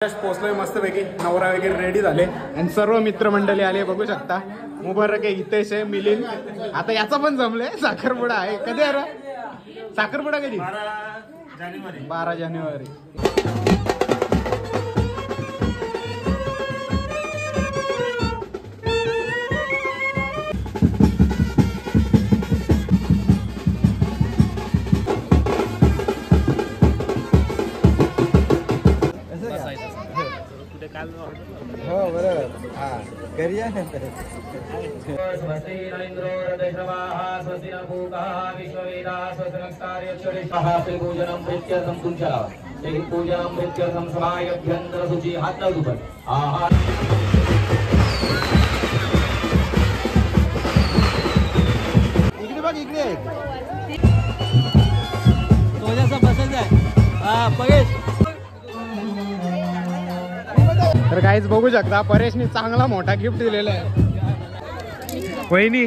पोचलोय मस्तपैकी. नवरा वगैरे रेडी झाले आणि सर्व मित्रमंडळी आले बघू शकता. मुबारक आहे, हितेश आहे, मिलिंद. आता याचा पण जमलंय. साखरपुडा आहे. कधी आहे साखरपुडा? कधी? 12 जानेवारी. हो बरोबर. हा घरी या इकडे बघ, इकडे बसत आहे. तर काहीच बघू शकता, परेशने चांगला मोठा गिफ्ट दिलेला आहे. वहिनी,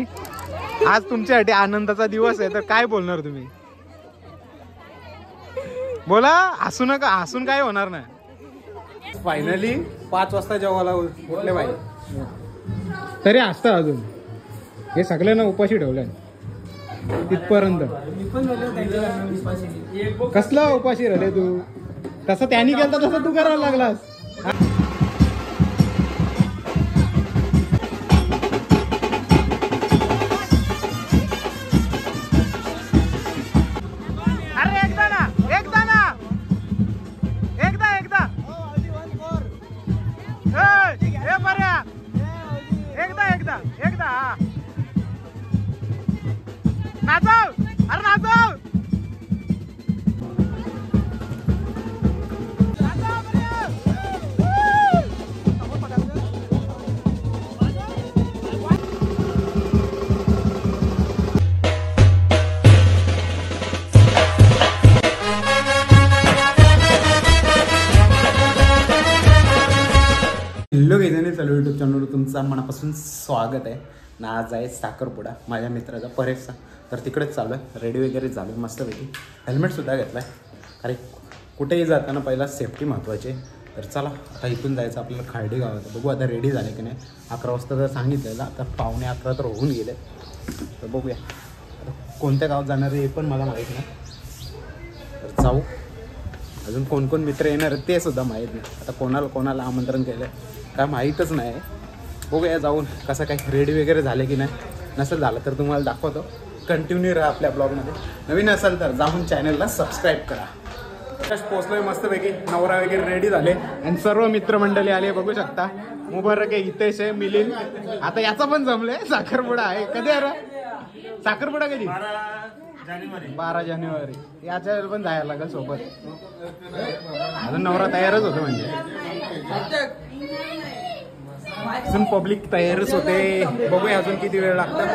आज तुमच्यासाठी आनंदाचा दिवस आहे, तर काय बोलणार तुम्ही? बोला, हसू नका. हसून काय होणार नाही. फायनली 5 वाजता जेवायला उठले बाई. तरी हसतं अजून. हे सगळ्यांना उपाशी ठेवलंय तिथपर्यंत. कसला उपाशी राहिले तू? तसं त्यांनी केलं तसं तू करायला लागलास. हॅलो गेजाने चालू यूट्यूब चॅनलवर तुमचं मनापासून स्वागत आहे. ना आज आहे साखरपुडा माझ्या मित्राचा परेशचा. तर तिकडेच चालू आहे. रेडी वगैरे झालं मस्तपैकी. हेल्मेटसुद्धा घेतला आहे. अरे कुठेही जाताना पहिला सेफ्टी महत्त्वाची आहे. तर चला आता इथून जायचं आपल्याला खार्डी गावात. बघू आता रेडी झाले की नाही. 11 वाजता तर सांगितलेलं, आता 11:15 तर होऊन गेले. तर बघूया आता कोणत्या गावात जाणार आहे हे पण मला माहीत नाही. तर जाऊ. अजून कोण कोण मित्र येणार ते सुद्धा माहीत नाही. आता कोणाला आमंत्रण केलं काय माहीतच नाही. बघूया जाऊन कसं काय रेडी वगैरे झाले की नाही. नसेल झालं तर तुम्हाला दाखवतो. कंटिन्यू राहा आपल्या ब्लॉगमध्ये. नवीन असेल तर जाऊन चॅनलला सबस्क्राईब करा. पोचलोय मस्तपैकी. नवरा वगैरे रेडी झाले आणि सर्व मित्रमंडळी आले बघू शकता. मुबारक आहे, हितेश आहे, मिलिंद. आता याचा पण जमलंय. साखरपुडा आहे. कधी आहे साखरपुडा? कधी? 12 जानेवारी. याच्या पण जायला लागेल सोबत. अजून नवरा तयारच होतो म्हणजे. अजून पब्लिक तयारच होते. बघूया अजून किती वेळ लागतात.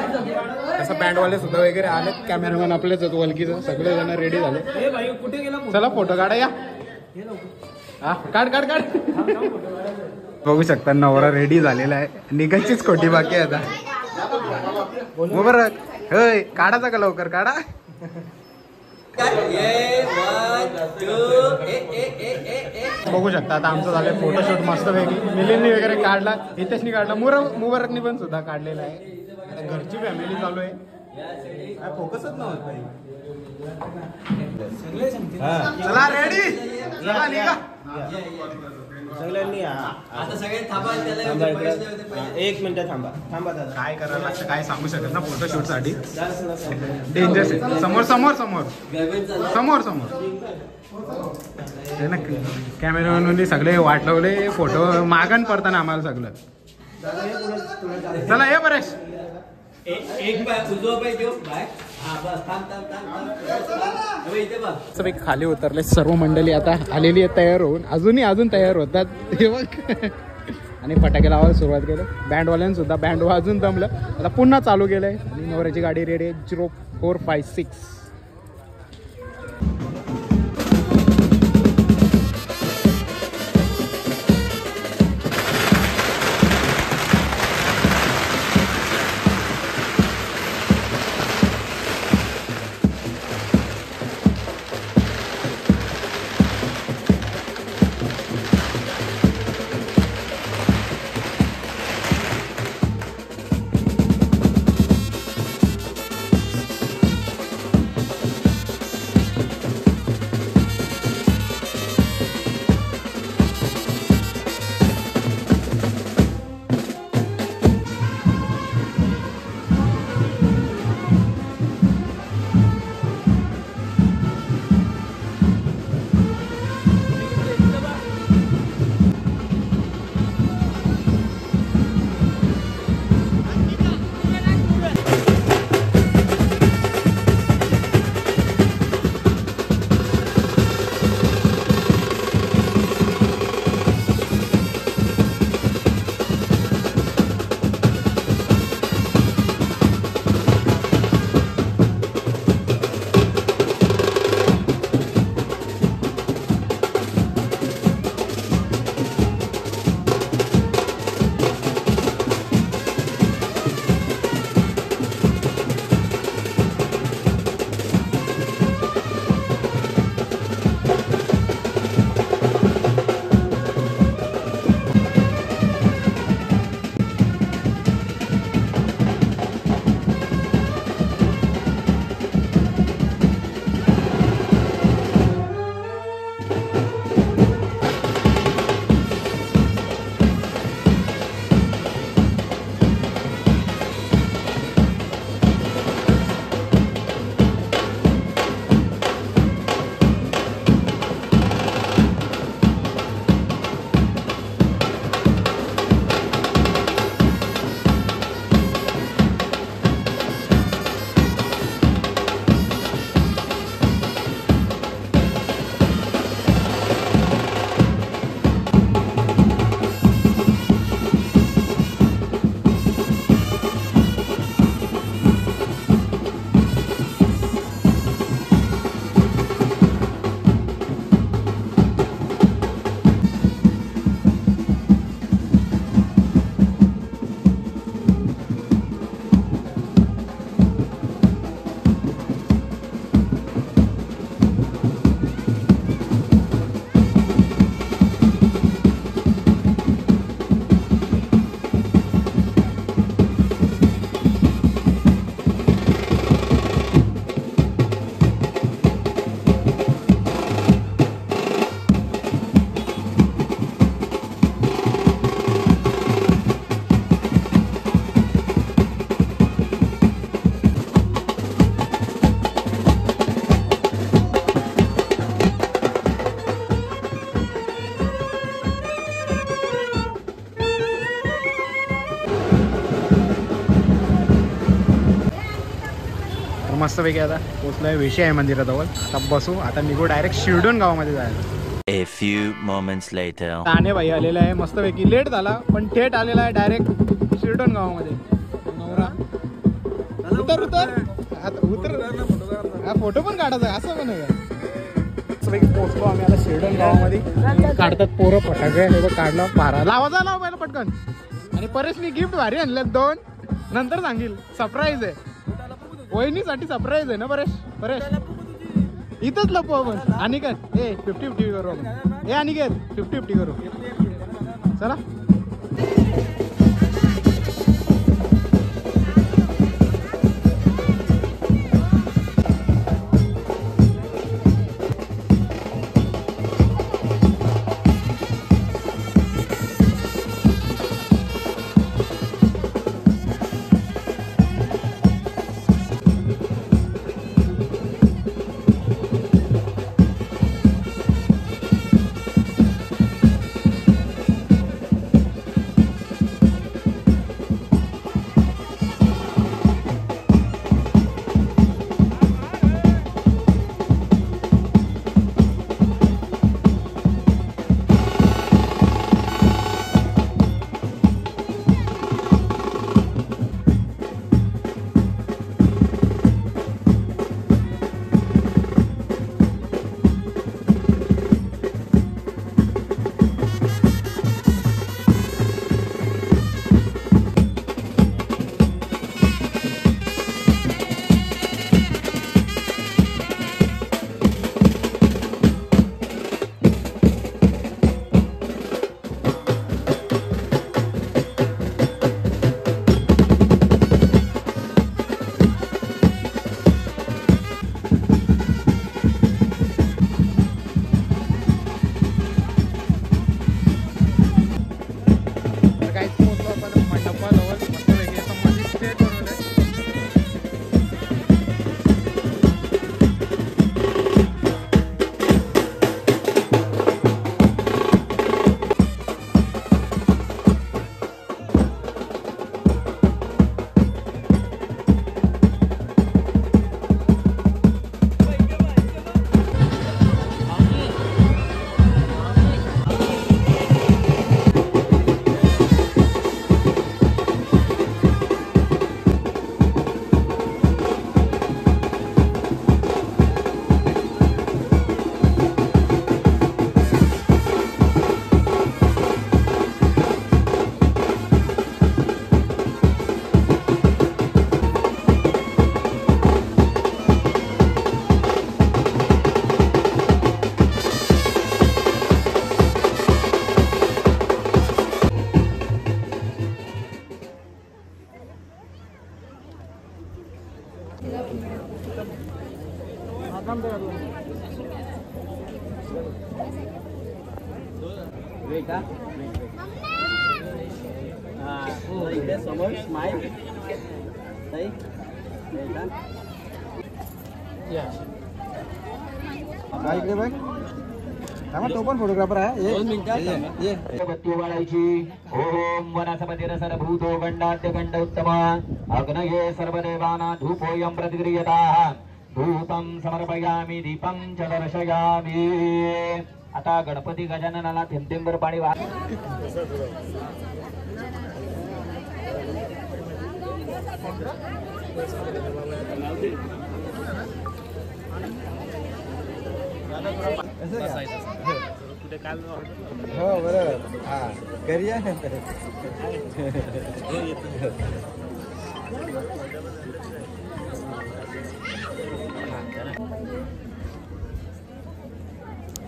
तसं बँडवाले सुद्धा वगैरे आले. कॅमेरामॅन आपलेच होतो वलकीचं. सगळे जण रेडी झाले. चला फोटो काढा या. हा काढ. बघू शकता नवरा रेडी झालेला आहे. निघायचीच खोटी बाकी आहे आता. मुबारक. होय काढायचा का लवकर? काढा. बघू शकता आता आमचं झालंय फोटोशूट मस्तपैकी. मिलिंदनी वगैरे काढला, हितेशनी काढला, मुबारकनी पण सुद्धा काढलेला आहे. घरची फॅमिली चालू आहे. काय फोकसच नव्हतं. चला रेडी. चला निघा. सगळ्यांनी आता सगळे थांबा. 1 मिनिट थांबा. काय करायला लागतं काय सांगू शकत ना. फोटोशूट साठी डेंजरस आहे. समोर ते ना कॅमेरामॅननी सगळे वाट लावले. फोटो मागण पडताना आम्हाला सगळं. चला ये परेश. खाली उतरले सर्व मंडळी. आता आलेली आहे तयार होऊन. अजून तयार होतात हे बघ. आणि फटाके लावायला सुरुवात केलं. बँडवाल्यांसुद्धा बँड वाजून जमलं. आता पुन्हा चालू केलंय. आणि नवऱ्याची गाडी रेडी आहे 0456. मस्तपैकी आता पोचलोय विषय आहे मंदिराजवळ. आता बसू, आता निघू डायरेक्ट शिरडोन गावामध्ये जायला. A few moments later. ताने भाई आलेला आहे मस्तपैकी. लेट झाला पण थेट आलेला आहे डायरेक्ट शिरडोन गावामध्ये. नवरा उतर उतर आता उतर. हा फोटो पण काढायचा असं पण आहे. मस्तपैकी पोहोचलो आम्ही आता शिरडोन गावामध्ये. काढतात पोरं फटाके. हे बघ काढला पारा लावायचा लाव पहिला पटकन. आणि परेशनी गिफ्ट भारी आणलं 2 नंतर सांगील. सरप्राईज आहे वहिनीसाठी. सरप्राईज आहे ना परेश. परेश इथंच लपू आपण. अनिकेत ए 50-50 करू आपण. ए अनिकेत 50-50 करू चला. समोर स्माइल इकडे बघ. तो पण फोटोग्राफर आहे. 2 मिनिटात बत्ती वाढायची. ओम वनस्पतिरसर भूतो गंडाद्य गंड उत्तम अग्नये सर्वदेवाना धूपोयं प्रतिक्रियताः धूपं समर्पयामि दीपं च दर्शयामि. आता गणपती गजाननाला थेंबथेंबर पाणी वाह. हो बरोबर. हा घरी या.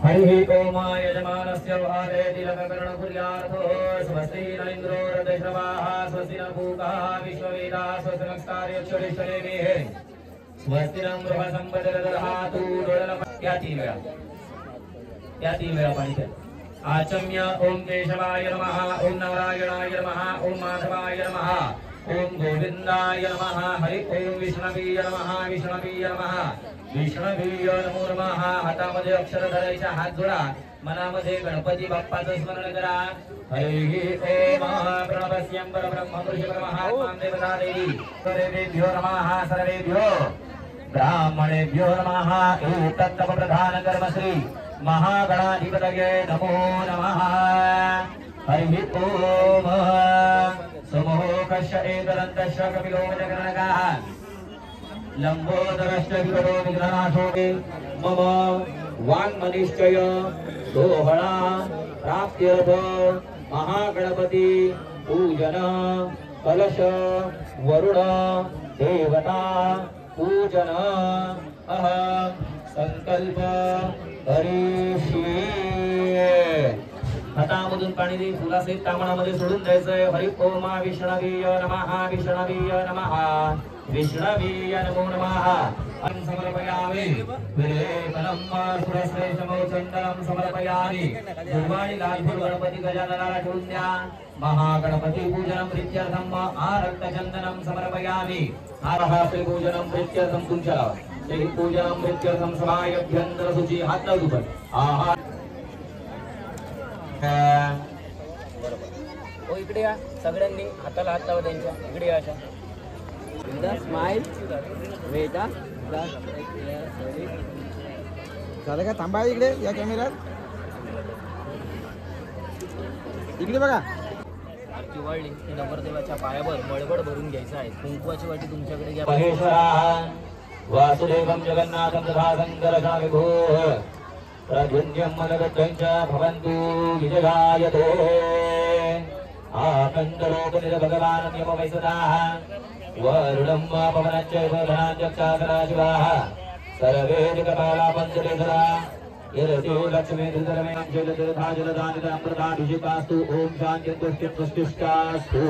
हरि ओम यजमानस्य वादेति लकर्णकुर्यार्थो स्वस्ति न इन्द्रो रथश्रवाः स्वस्ति न पूकाः विश्ववेदाः स्वस्ति नक्षत्रेश्वरेभिः स्वस्ति न बृहस्पतिर्दधातु या 3 वेळा पाणी द्या. आचम्य ओम केशवाय नमः ओम नारायणाय नमः ओम माधवाय नमः ओम गोविंदाय नमः हरि ओम विष्णवीय नमः विष्णवीय नमः विष्णवीय नमो नमः. हातामध्ये अक्षर धरायचे. हात जोडा. मनामध्ये गणपती बाप्पाचं स्मरण करा. हरि ओम प्रणवस्यं परब्रह्म पुरुष परमात्मा देवता देवी सर्वेभ्यो नमः सर्वेभ्यो ब्राह्मणेभ्यो नमः एतत्तप प्रधान कर्मश्री महागणाधिपतये नमो नमः हरिः ओम समोहकस्य एकदन्तस्य कपिलो जगन्नाथः लंबोदरश्च विकटो विघ्ननाशो मम वाङ्मनिश्चय सोहळा प्राप्त्यर्थ महागणपती पूजन कलश वरुण देवता पूजन अहं संकल्प करिष्ये हातामधून पाणी दे फुलासहित तांबणामध्ये सोडून द्यायचंय हरि ओम विष्णवीय नमः विष्णवीय नमः विष्णवीय नमो नमः अहं समर्पयामि विलेपनं सुरश्रेष्ठमो चंदनं समर्पयामि दुर्वाणी लालफूल गणपती गजाननाला ठेवून द्या महागणपती पूजनं प्रीत्यर्थम आरक्तचंदनं समर्पयामि आरहासे पूजनं प्रीत्यर्थम तुमच्या श्री पूजनं प्रीत्यर्थम समायभ्यंतर शुची हात लावू पण आहा ओ इकडे या सगळ्यांनी हाताला हात लावा त्यांच्या इकडे या अशा एकदा स्माइल वेटा झालं का थांबा इकडे या कॅमेऱ्यात इकडे बघा आरती वाढली की नवरदेवाच्या पायावर मळवड भरून घ्यायचं आहे कुंकवाची वाटी तुमच्याकडे घ्या महेश्वरा वासुदेवं जगन्नाथं तथा शंकरशा विभोः प्रद्युम्नं मनगतञ्च भवन्तु विजयायते आकण्डलोकनिर भगवान् नियमवैसदाः वरुणं पवनश्चैव धनाञ्चक्षासराशिवाः सर्वे दिक्पाला पञ्चदेशदा यदि लक्ष्मी धृतरमे जलतीर्था जलदानितामृताभिषेकास्तु ॐ शान्तिस्तुष्टिष्टास्तु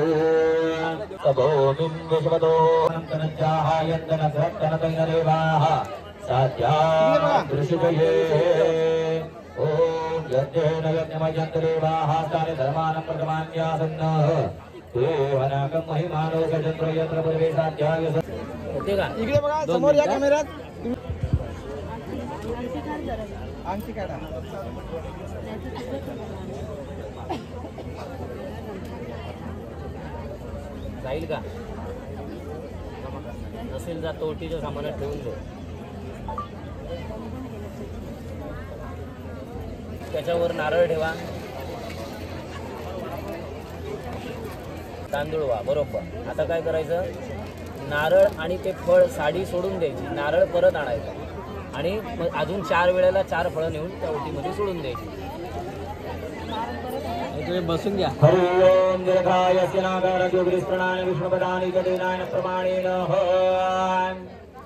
तभोमिं विश्वतो अनन्तनञ्चाहायन्तनसत्तनतैनदेवाः साध्या दृशितये ॐ यज्ञेन यज्ञमयन्तदेवाः तानि धर्मानं प्रथमान्यासन्नः देवनाकं महिमानो गजत्र यत्र पूर्वे साध्याय होते का इकडे बघा समोर या कॅमेऱ्यात आणखी काढा जाईल का नसेल जा तोटीच्या सामानात ठेवून दे त्याच्यावर नारळ ठेवा तांदूळ वा बरोबर आता काय करायचं नारळ आणि ते फळ साडी सोडून द्यायची नारळ परत आणायचं आणि मग अजून 4 वेळेला 4 फळं नेऊन त्या ओटीमध्ये सोडून द्यायची तुम्ही बसून घ्या हरि ओम दीर्घायस्य नागारज्योतिष्प्रणाय विष्णुपदानि गदेनाय प्रमाणेन हं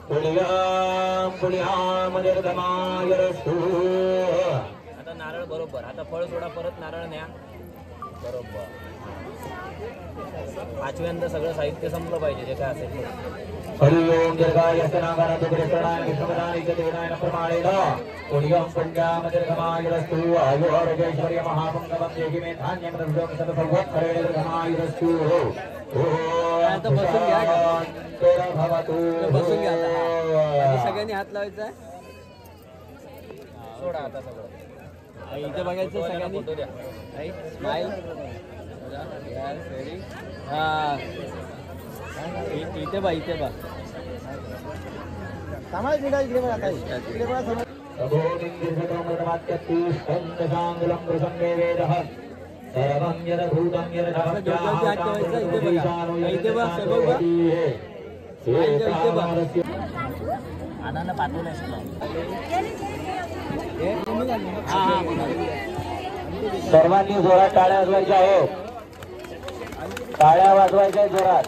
पुण्यं पुण्याम दीर्घमाय रस्तु आता नारळ बरोबर आता फळ सोडा परत नारळ न्या बरोबर 5व्यांदा सगळं साहित्य संपलं पाहिजे जे काय असेल ते हरि ओम दीर्घायस्य नागारज्योतिष्प्रणाय विष्णुपदानि गदेनाय प्रमाणेन पुण्यं पुण्याम दीर्घमाय रस्तु आयुर्वेश्वर्य महापुण्यवं देहि मे धान्यं रसं सतसर्वत्रेण दीर्घमाय रस्तु आता बसून घ्या भवतु बसून घ्या आता सगळ्यांनी हात लावायचा सोडा आता सगळं इथे बघायचं सगळ्यांनी फोटो द्या स्माइल हा इथे बा थांबा इकडे इकडे बघा ताई इकडे बघा समोर सर्वं यदभूतं आनंद पाठवलं सर्वांनी जोरात टाळ्या वाजवायच्या आहेत टाळ्या वाजवायच्या जोरात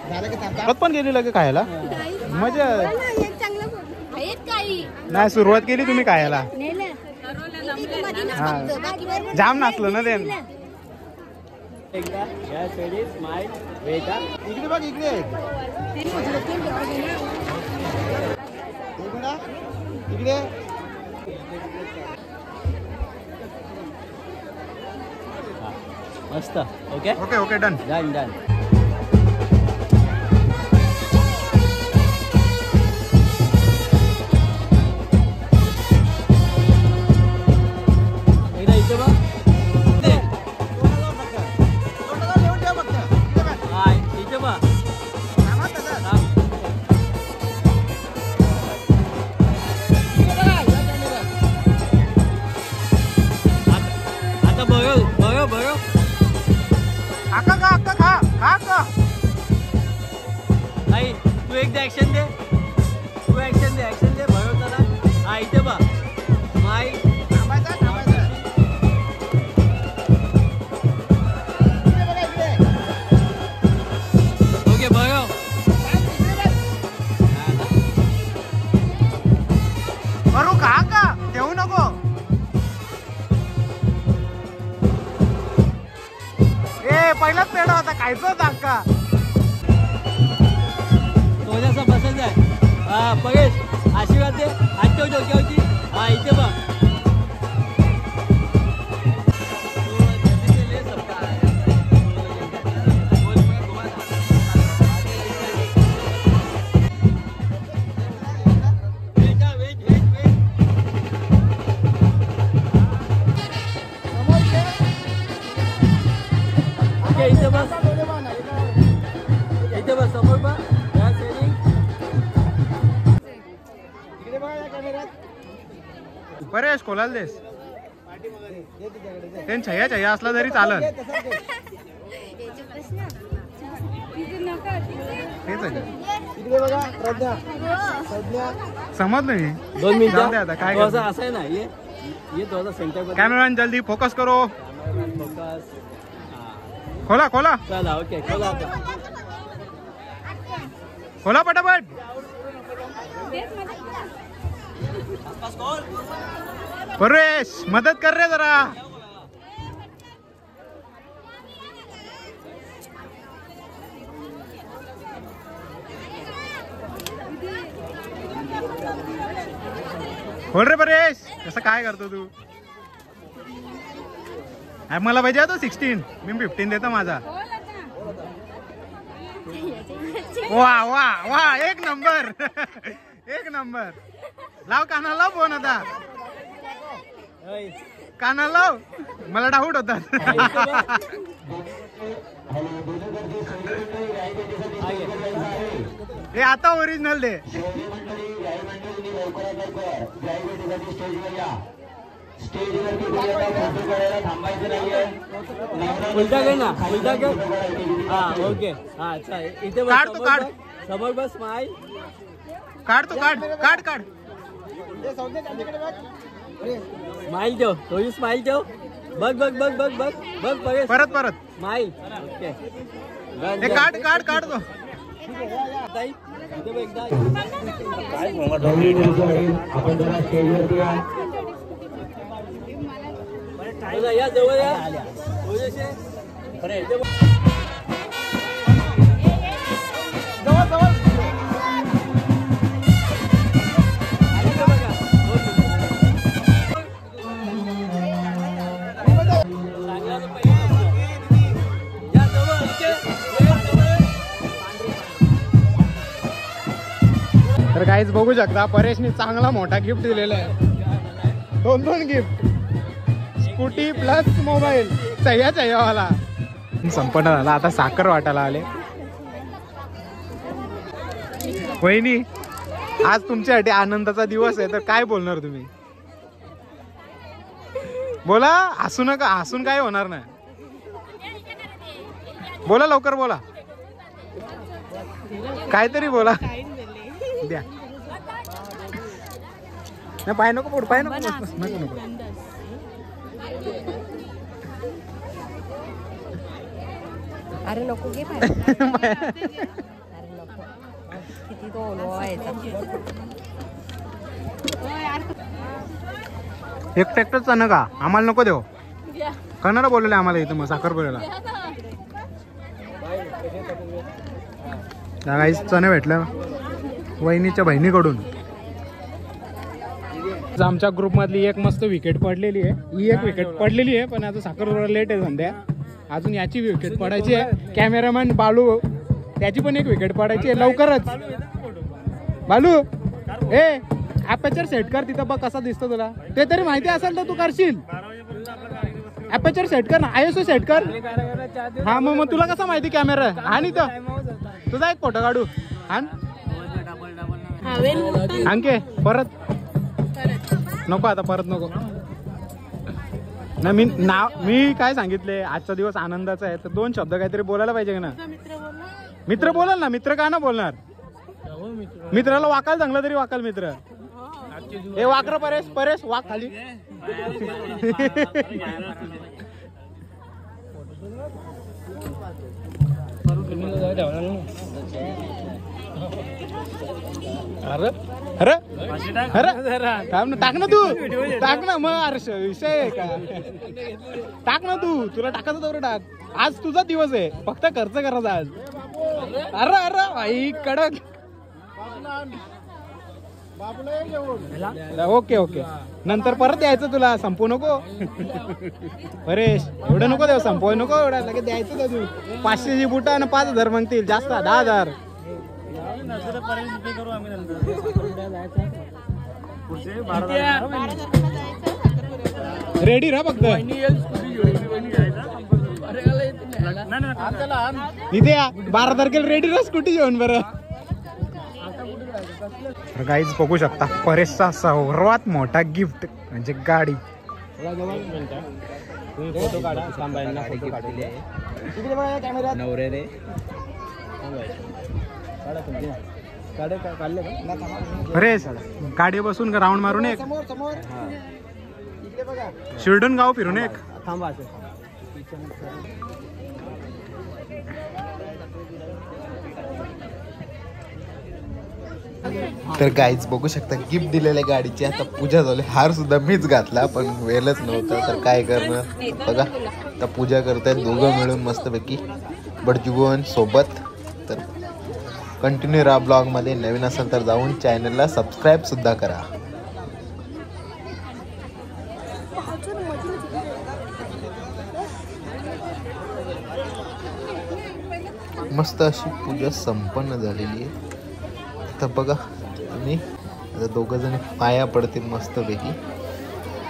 झालं की थांब. परत पण गेली लगे खायला मजा नाही सुरुवात केली तुम्ही खायला हा जाम नाचलो ना ते इकडे बघ इकडे इकडे मस्त okay okay okay done done done एकदा इथे बघ हाय इथे बघ आता बघ बघ बघ आका का आका खा खा का नाही तू एकदा ऍक्शन दे ऍक्शन दे भगवताला हा इथे बघ माई थांबायचं थांबायचं इकडे बघा इकडे ओके भगव करू खा का ठेवू नको ए पहिलाच पेढा होता खायचं होता अक्का तो जसा बसत आहे हा पगेश आशीर्वाद दे हात ठेव डोक्यावरती हा इथे बघ इथे बस इथे बस समोर बघ या सेटिंग इकडे बघा या कॅमेऱ्यात परेश कोलाल देस दे तुझ्याकडे दे. ते छया छया असला तरी चालत दे, तसंच दे. तेच आहे का? इकडे बघा प्रज्ञा प्रज्ञा समजलं मी 2 मिनिटं जाऊ दे आता, काय तो करतो? असं आहे ना ये तो असं सेंटर कॅमेरामॅन जल्दी फोकस करो फोकस खोला खोला चला ओके खोला आता खोला पटापट परेश मदत कर रे जरा खोल रे परेश कसं काय करतो तू मला पाहिजे होतं 16 मी 15 देतो माझा वा वा वा एक नंबर एक नंबर लाव कानाला लाव फोन आता कानाला लाव मला डाऊट होता हे आता ओरिजिनल दे उलटा कर ना उलटा कर हा ओके हा अच्छा इथे बस काढ तो, काढ. समोर बस स्माइल काढ तो काढ काढ काढ दे सौंदर्य इकडे बघ अरे स्माइल ठेव थोडी स्माइल ठेव बघ बघ बघ बघ बघ बघ बघ परत परत स्माइल ओके हे काढ काढ काढ तो ताई इथे बघ एकदा चला, या जवळ या थोडेसे इथे बघ. जवळ जवळ इथे बघा. चांगला तो पहिला नंबर. या जवळ इथे या जवळ. तर काहीच बघू शकता परेशने चांगला मोठा गिफ्ट दिलेला आहे 2 गिफ्ट स्कूटी प्लस मोबाईल चह्यावाला संपन्न झाला आता साखर वाटायला आले वहिनी आज तुमच्यासाठी आनंदाचा दिवस आहे तर काय बोलणार तुम्ही बोला हसू नका हसून काय होणार नाही बोला लवकर बोला काहीतरी बोला द्या नाही पाय नको पोट पाय नको बस, नको नको अरे नको घे बाहेर. अरे नको किती तो ओलवायचा. एकटं चणं का आम्हाला नको देऊ. कन्नड बोलले आम्हाला इथं मग साखरपुड्याला. काहीच चणे भेटलं वहिनीच्या बहिणीकडून. आमच्या ग्रुप मधली एक मस्त विकेट पडलेली आहे. ही एक विकेट पडलेली आहे पण आता साखरपुडा लेट आहे संध्या. अजून याची विकेट पडायची आहे. कॅमेरामॅन बालू त्याची पण एक विकेट पडायची आहे लवकरच. बालू ए अॅपेचर सेट कर तिथं बघ कसा दिसतो तुला. ते तरी माहिती असेल तर तू करशील. अॅपेचर सेट कर ना. ISO सेट कर. हा मग तुला कसा माहिती कॅमेरा. आणि तर तुझा एक फोटो काढू. आणखे परत नको आता परत नको ना. मी काय सांगितले आजचा दिवस आनंदाचा आहे तर 2 शब्द काहीतरी बोलायला पाहिजे ना. मित्र बोलाल ना. मित्र का ना बोलणार. मित्राला वाकाल चांगला तरी वाकाल मित्र. हे वाकर परेश वाक खाली. अरे अरे अरे टाक ना तू. टाक ना मग. अरे विषय आहे का. टाक ना तू. तुला टाकायचं तेवढं टाक. आज तुझा दिवस आहे फक्त खर्च करायचा आज. अरे अरे भाई कडक. ओके ओके नंतर परत यायचं तुला. संपू नको परेश. एवढं नको देऊ. संपव नको एवढं लगेच द्यायचं का तू. 500ची बुटा आणि 5000 मागतील. जास्त 10,000. रेडी राहा फक्त. इथे या 12 तारखेला रेडी राहा स्कूटी घेऊन. बरं गाईज बघू शकता परेशचा सर्वात मोठा गिफ्ट म्हणजे गाडी. परेश गाडी बसून राऊंड मारून एक. शिर्डन गाव फिरून एक. तर गाईज बघू शकता गिफ्ट दिलेल्या गाडीची आता पूजा झाली. हार सुद्धा मीच घातला पण वेळच नव्हता तर काय करणार. बघा आता पूजा करतायत दोघं मिळून मस्तपैकी बडजुगन सोबत. तर कंटिन्यू राहा ब्लॉग मध्ये. नवीन असेल तर जाऊन चॅनलला सबस्क्राईब सुद्धा करा. मस्त अशी पूजा संपन्न झालेली आहे. तर बघा तुम्ही आता दोघं जण पाया पडतील मस्तपैकी.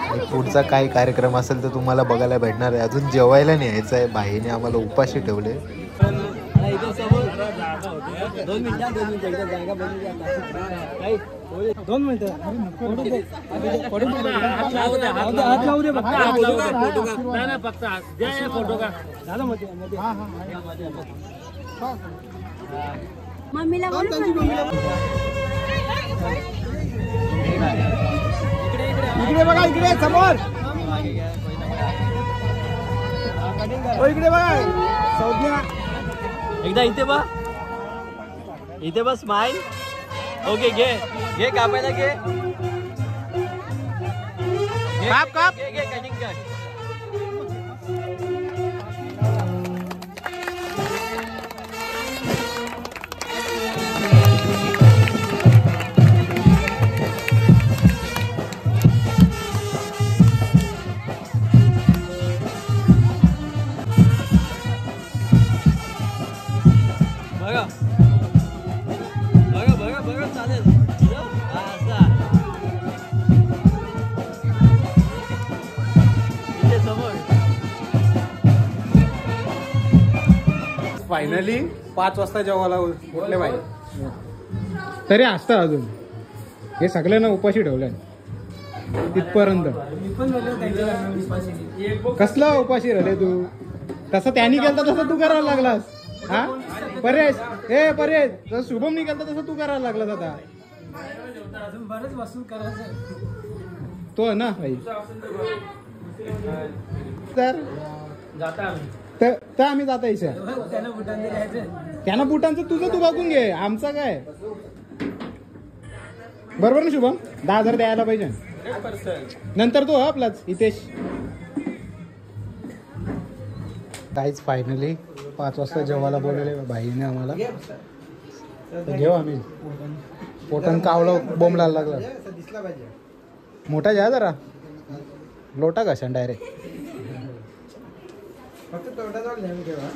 आणि पुढचा काय कार्यक्रम असेल तर तुम्हाला बघायला भेटणार आहे. अजून जेवायला न्यायचं आहे. बाईने आम्हाला उपाशी ठेवले. 2 मिनिटं. मम्मीला इकडे बघा. इकडे समोर. इकडे बघा. संज्ञा एकदा इथे बघ. इथे बस स्माइल. ओके घे घे कापायला घे. काप काप. घे घे कटिंग कर. बघा बघा बघा बघा चालेल. फायनली 5 वाजता जेवायला उठले बाई. तरी असतं अजून हे सगळ्यांना उपाशी ठेवलंय तिथपर्यंत. कसला उपाशी राहिले तू. तसं त्यांनी केलं तसं तू करायला लागलास. हा परेश. हे परेश जसं शुभमनी केलं तसं तू करायला लागलास आता. बरंच वसूल करायचं तो ना भाई. तर तर आम्ही जाता इथे त्याला बुटांनी द्यायचं. त्यांना बुटांचं तुझं तू बघून घे, आमचं काय. बरोबर ना शुभम? 10,000 द्यायला पाहिजे नंतर तो आपलाच हितेश. काहीच फायनली 5 वाजता जेवायला बोलवले बाईने आम्हाला. घेऊ आम्ही पोटन कावलं बोंबलायला लागला. दिसला पाहिजे. मोठा घ्या जरा, लोटा कशा डायरेक्ट. फक्त तोंडाजवळ नेहमी ठेवा.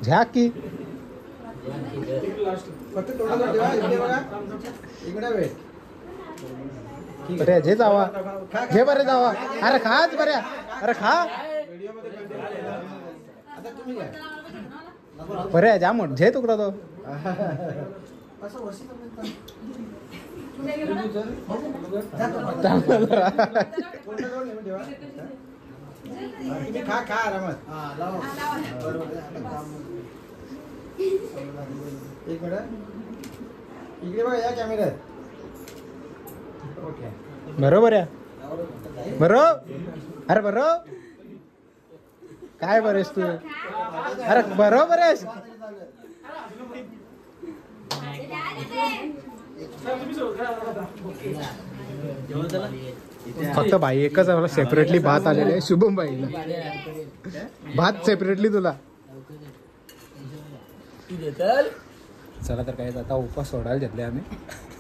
झ्या की फक्त तोंडाजवळ ठेवा. इकडे बघा, इकडे वेळ. बरे जे जावा, घे बरे जावा. अरे खाच बऱ्या, अरे खा आता तुम्ही घ्या. बरे जा मोठ झे तुकडा तो. असं वरती तोंडाजवळ नेहमी ठेवा. तुम्ही खा खा आरामात. एक मिनिट, इकडे बघा या कॅमेऱ्यात. ओके. बरोबर आहे. बरो अरे बरो काय बरेस तू. अरे बरोबर आहेस. फक्त भाई एकच सेपरेटली भात आलेले आहे शुभम भाईला. भात सेपरेटली तुला. चला तर काय आता उपास सोडायला घेतले आम्ही.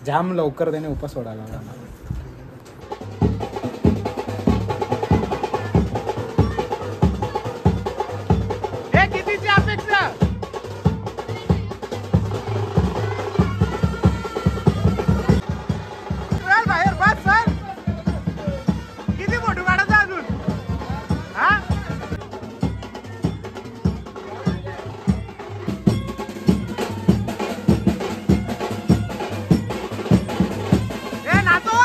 जाम लवकर त्याने उपास सोडायला लागला. कितीची अपेक्षा. बाहेर बस सर. किती मोठी काढायचं अजून. हा ए नातो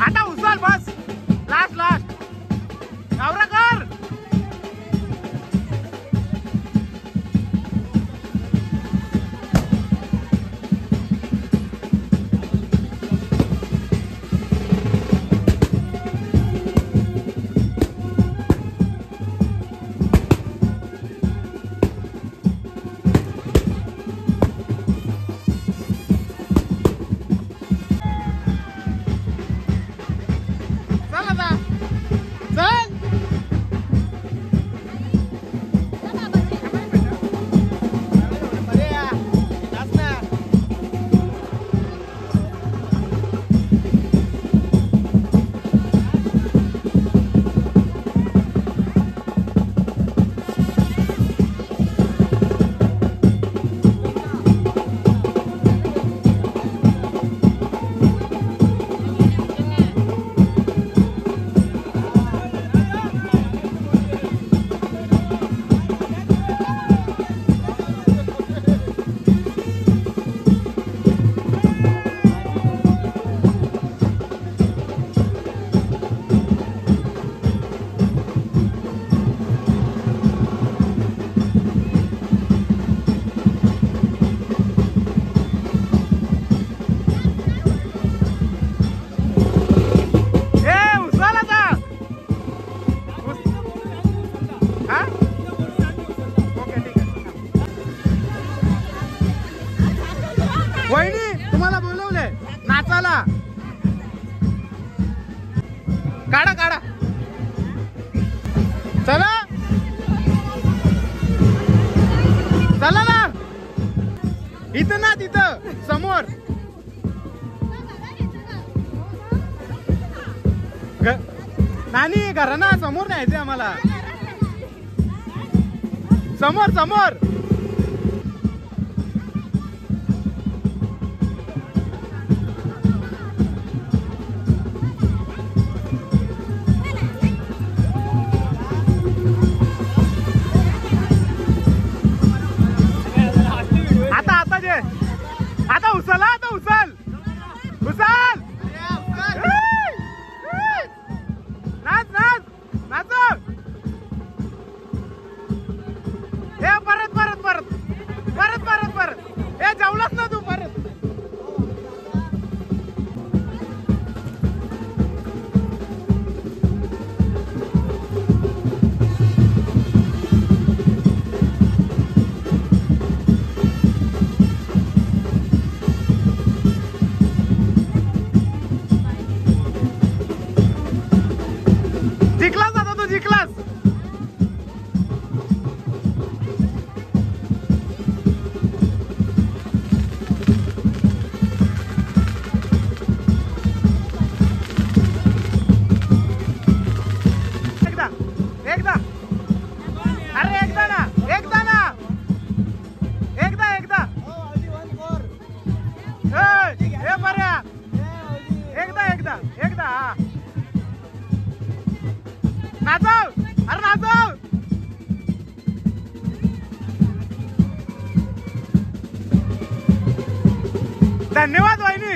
आता उचल बस लास्ट लास्ट गावरा कर वहिनी तुम्हाला बोलवले नाचाला काढा काढा चला चला ना इथं ना तिथं समोर नानी घरा ना समोर न्यायचे आम्हाला समोर समोर आता उचल आता उचल उचल नाच नाच नाच हे परत परत परत परत परत परत हे जेवलाच ना तू परत जिंकलास आता तू जिंकलास एकदा एकदा अरे एकदा ना एकदा ना एकदा एकदा हे बऱ्या एकदा एकदा एकदा हा नाचव अरे नाचव धन्यवाद वहिनी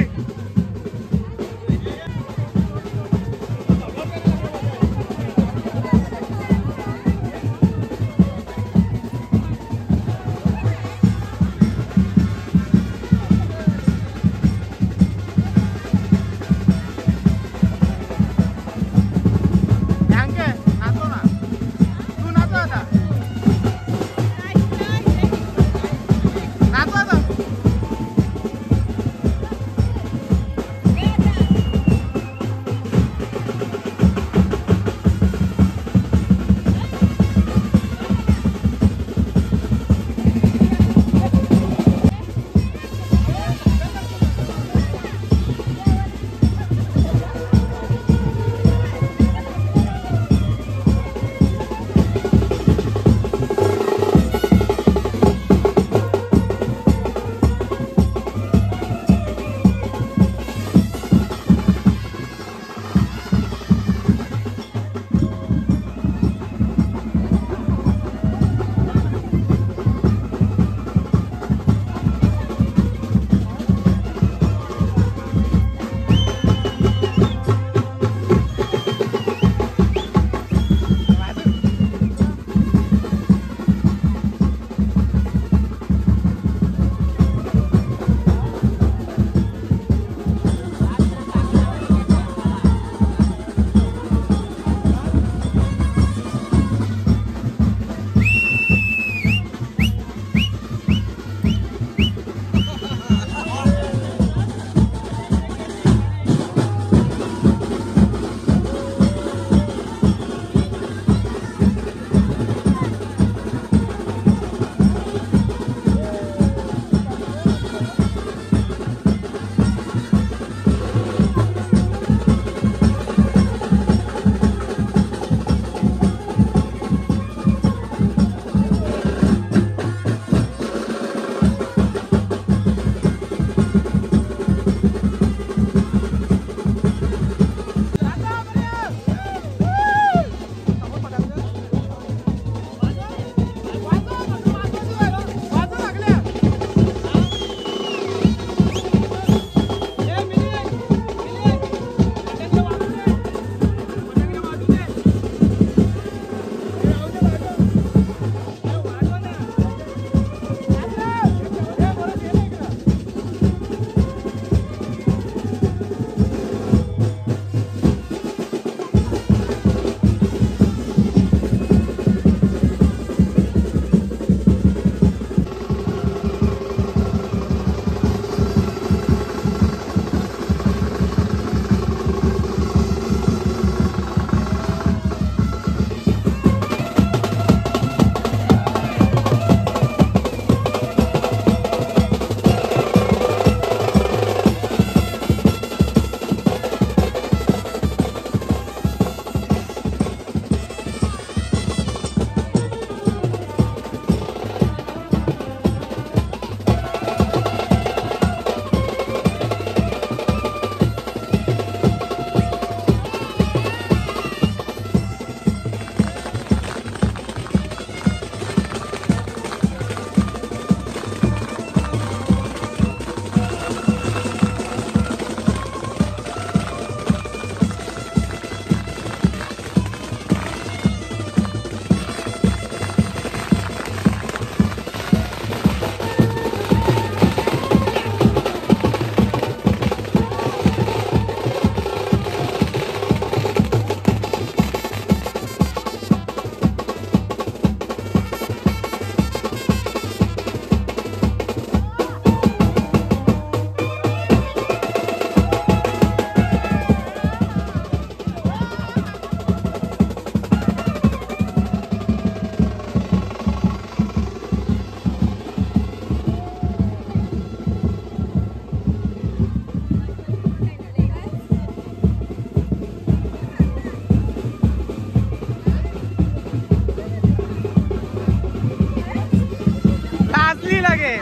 लागे.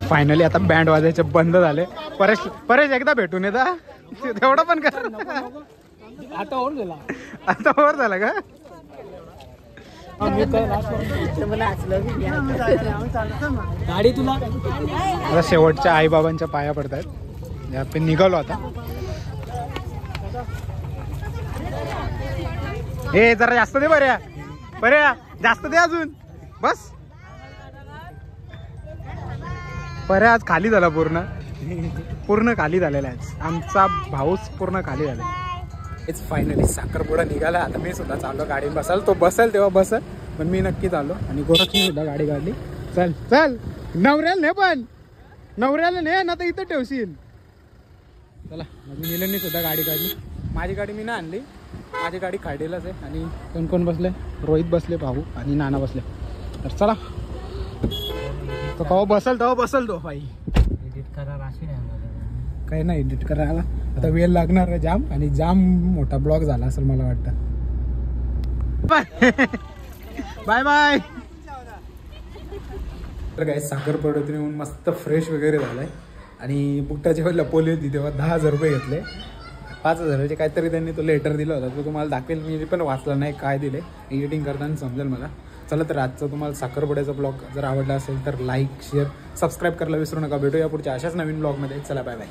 फायनली आता बँड वाजायचे बंद झाले. परेश एकदा भेटून येता तेवढं पण कर. आता ओढ गेला. आता ओव्हर झाला का? गाडी तुला आता शेवटच्या आई बाबांच्या पाया पडतायत. आपण निघालो आता. ए जरा जास्त दे बऱ्या जास्त दे अजून बस. पर्या आज खाली झाला पूर्ण खाली झालेला आहे. आमचा भाऊच पूर्ण खाली झाला. इट्स फायनली साखरपुडा निघाला. आता मी सुद्धा चाललो गाडीत बसाल. तो बसेल तेव्हा बसल पण मी नक्की चाललो. आणि गोरखने सुद्धा गाडी काढली. चल चल नवऱ्याला ने पण नवऱ्याला ने ना तर इथं ठेवशील. चला माझी मिलनने सुद्धा गाडी काढली. माझी गाडी मी ना आणली. माझी गाडी काढलेलाच आहे. आणि कोण कोण बसले? रोहित बसले, भाऊ आणि नाना बसले. तर चला तो केव्हा बसल तो भाई. एडिट करा राशी काही नाही एडिट करायला आता वेळ लागणार आहे जाम. आणि जाम मोठा ब्लॉग झाला असेल मला वाटतं. Bye bye. तर काय साखरपुड्यातून येऊन मस्त फ्रेश वगैरे झालाय. आणि बुट्टा जेव्हा लपवली होती तेव्हा 10,000 रुपये घेतले. 5,000चे काहीतरी त्यांनी तो लेटर दिला होता. तो तुम्हाला दाखवेल. मी पण वाचला नाही काय दिले. एडिटिंग करताना समजेल मला. चला तर आजचा तुम्हाला साखरपुड्याचा ब्लॉग जर आवडला असेल तर लाईक शेअर सबस्क्राईब करायला विसरू नका. भेटूया पुढच्या अशाच नवीन ब्लॉगमध्ये. चला बाय बाय.